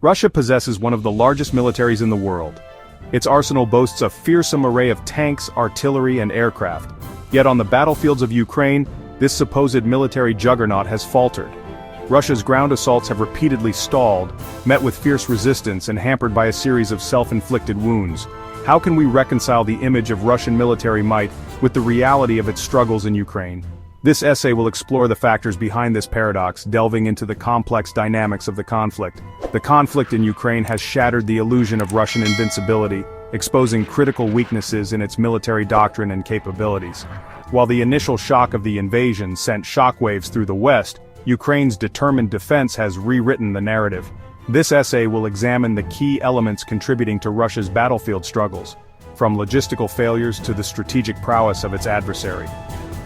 Russia possesses one of the largest militaries in the world. Its arsenal boasts a fearsome array of tanks, artillery, and aircraft. Yet on the battlefields of Ukraine, this supposed military juggernaut has faltered. Russia's ground assaults have repeatedly stalled, met with fierce resistance and hampered by a series of self-inflicted wounds. How can we reconcile the image of Russian military might with the reality of its struggles in Ukraine? This essay will explore the factors behind this paradox, delving into the complex dynamics of the conflict. The conflict in Ukraine has shattered the illusion of Russian invincibility, exposing critical weaknesses in its military doctrine and capabilities. While the initial shock of the invasion sent shockwaves through the West, Ukraine's determined defense has rewritten the narrative. This essay will examine the key elements contributing to Russia's battlefield struggles, from logistical failures to the strategic prowess of its adversary.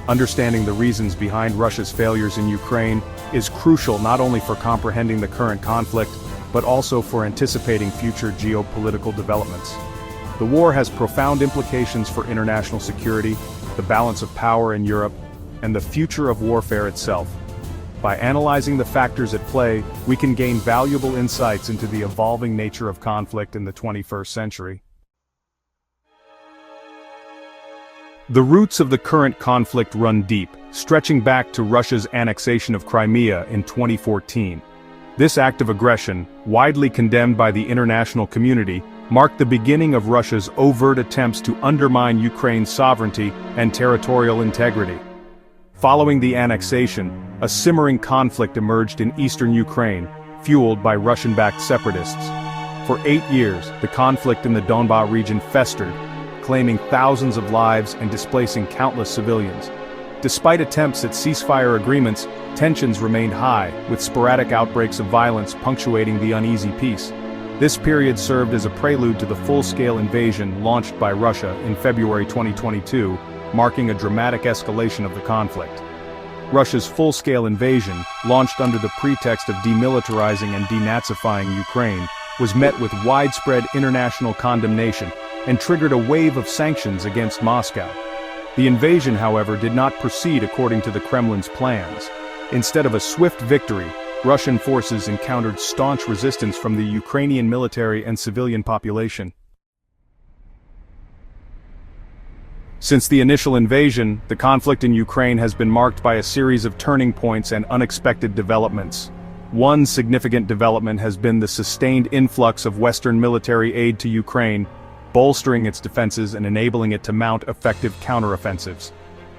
Understanding the reasons behind Russia's failures in Ukraine is crucial not only for comprehending the current conflict, but also for anticipating future geopolitical developments. The war has profound implications for international security, the balance of power in Europe, and the future of warfare itself. By analyzing the factors at play, we can gain valuable insights into the evolving nature of conflict in the 21st century. The roots of the current conflict run deep, stretching back to Russia's annexation of Crimea in 2014. This act of aggression, widely condemned by the international community, marked the beginning of Russia's overt attempts to undermine Ukraine's sovereignty and territorial integrity. Following the annexation, a simmering conflict emerged in eastern Ukraine, fueled by Russian-backed separatists. For 8 years, the conflict in the Donbas region festered, claiming thousands of lives and displacing countless civilians. Despite attempts at ceasefire agreements, tensions remained high, with sporadic outbreaks of violence punctuating the uneasy peace. This period served as a prelude to the full-scale invasion launched by Russia in February 2022, marking a dramatic escalation of the conflict. Russia's full-scale invasion, launched under the pretext of demilitarizing and denazifying Ukraine, was met with widespread international condemnation and triggered a wave of sanctions against Moscow. The invasion, however, did not proceed according to the Kremlin's plans. Instead of a swift victory, Russian forces encountered staunch resistance from the Ukrainian military and civilian population. Since the initial invasion, the conflict in Ukraine has been marked by a series of turning points and unexpected developments. One significant development has been the sustained influx of Western military aid to Ukraine, bolstering its defenses and enabling it to mount effective counteroffensives.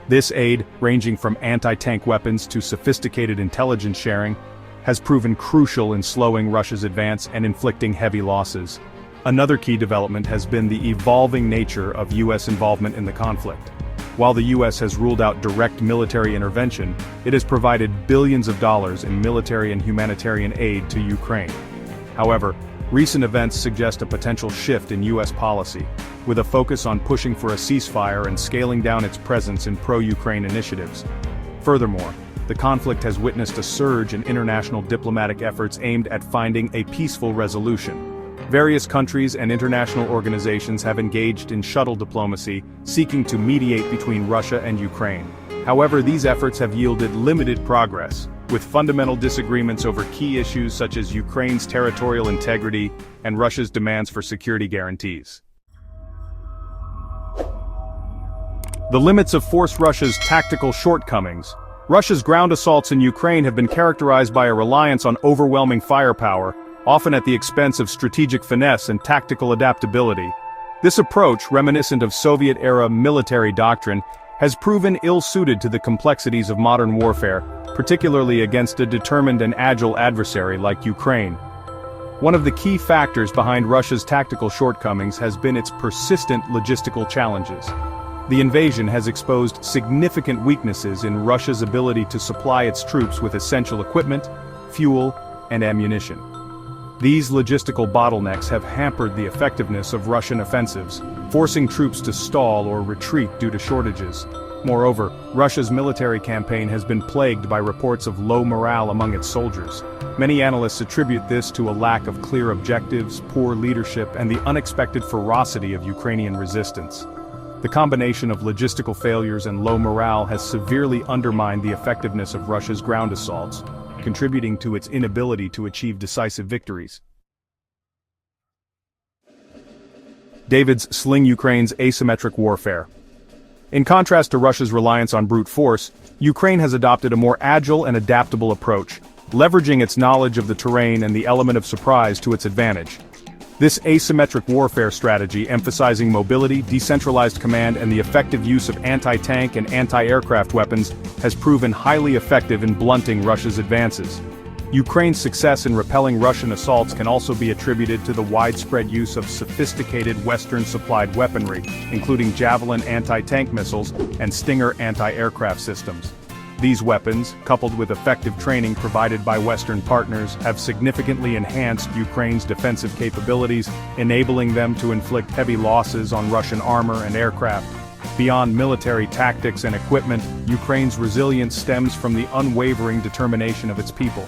This aid, ranging from anti-tank weapons to sophisticated intelligence sharing, has proven crucial in slowing Russia's advance and inflicting heavy losses. Another key development has been the evolving nature of U.S. involvement in the conflict. While the U.S. has ruled out direct military intervention, it has provided billions of dollars in military and humanitarian aid to Ukraine. However, recent events suggest a potential shift in U.S. policy, with a focus on pushing for a ceasefire and scaling down its presence in pro-Ukraine initiatives. Furthermore, the conflict has witnessed a surge in international diplomatic efforts aimed at finding a peaceful resolution. Various countries and international organizations have engaged in shuttle diplomacy, seeking to mediate between Russia and Ukraine. However, these efforts have yielded limited progress, with fundamental disagreements over key issues such as Ukraine's territorial integrity and Russia's demands for security guarantees. The limits of force. Russia's tactical shortcomings. Russia's ground assaults in Ukraine have been characterized by a reliance on overwhelming firepower, often at the expense of strategic finesse and tactical adaptability. This approach, reminiscent of Soviet-era military doctrine, has proven ill-suited to the complexities of modern warfare, particularly against a determined and agile adversary like Ukraine. One of the key factors behind Russia's tactical shortcomings has been its persistent logistical challenges. The invasion has exposed significant weaknesses in Russia's ability to supply its troops with essential equipment, fuel, and ammunition. These logistical bottlenecks have hampered the effectiveness of Russian offensives, forcing troops to stall or retreat due to shortages. Moreover, Russia's military campaign has been plagued by reports of low morale among its soldiers. Many analysts attribute this to a lack of clear objectives, poor leadership, and the unexpected ferocity of Ukrainian resistance. The combination of logistical failures and low morale has severely undermined the effectiveness of Russia's ground assaults, contributing to its inability to achieve decisive victories. David's Sling Ukraine's asymmetric warfare. In contrast to Russia's reliance on brute force, Ukraine has adopted a more agile and adaptable approach, leveraging its knowledge of the terrain and the element of surprise to its advantage. This asymmetric warfare strategy, emphasizing mobility, decentralized command, and the effective use of anti-tank and anti-aircraft weapons, has proven highly effective in blunting Russia's advances. Ukraine's success in repelling Russian assaults can also be attributed to the widespread use of sophisticated Western-supplied weaponry, including Javelin anti-tank missiles and Stinger anti-aircraft systems. These weapons, coupled with effective training provided by Western partners, have significantly enhanced Ukraine's defensive capabilities, enabling them to inflict heavy losses on Russian armor and aircraft. Beyond military tactics and equipment, Ukraine's resilience stems from the unwavering determination of its people.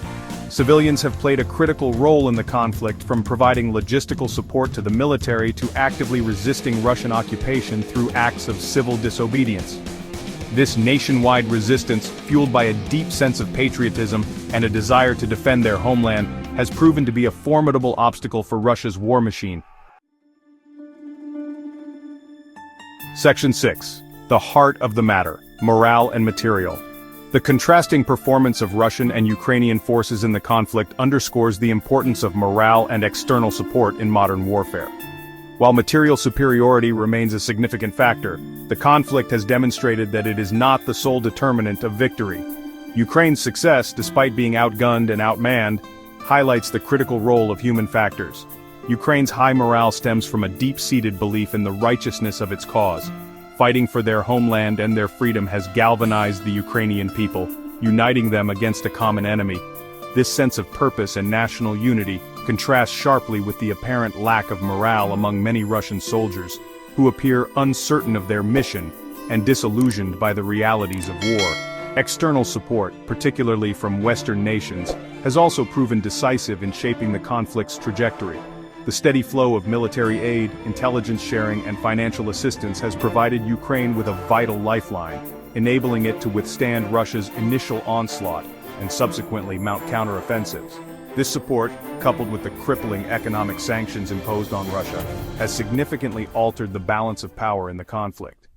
Civilians have played a critical role in the conflict, from providing logistical support to the military to actively resisting Russian occupation through acts of civil disobedience. This nationwide resistance, fueled by a deep sense of patriotism and a desire to defend their homeland, has proven to be a formidable obstacle for Russia's war machine. Section 6. The heart of the matter: morale and material. The contrasting performance of Russian and Ukrainian forces in the conflict underscores the importance of morale and external support in modern warfare. While material superiority remains a significant factor, the conflict has demonstrated that it is not the sole determinant of victory. Ukraine's success, despite being outgunned and outmanned, highlights the critical role of human factors. Ukraine's high morale stems from a deep-seated belief in the righteousness of its cause. Fighting for their homeland and their freedom has galvanized the Ukrainian people, uniting them against a common enemy. This sense of purpose and national unity contrasts sharply with the apparent lack of morale among many Russian soldiers, who appear uncertain of their mission and disillusioned by the realities of war. External support, particularly from Western nations, has also proven decisive in shaping the conflict's trajectory. The steady flow of military aid, intelligence sharing, and financial assistance has provided Ukraine with a vital lifeline, enabling it to withstand Russia's initial onslaught and subsequently mount counteroffensives. This support, coupled with the crippling economic sanctions imposed on Russia, has significantly altered the balance of power in the conflict.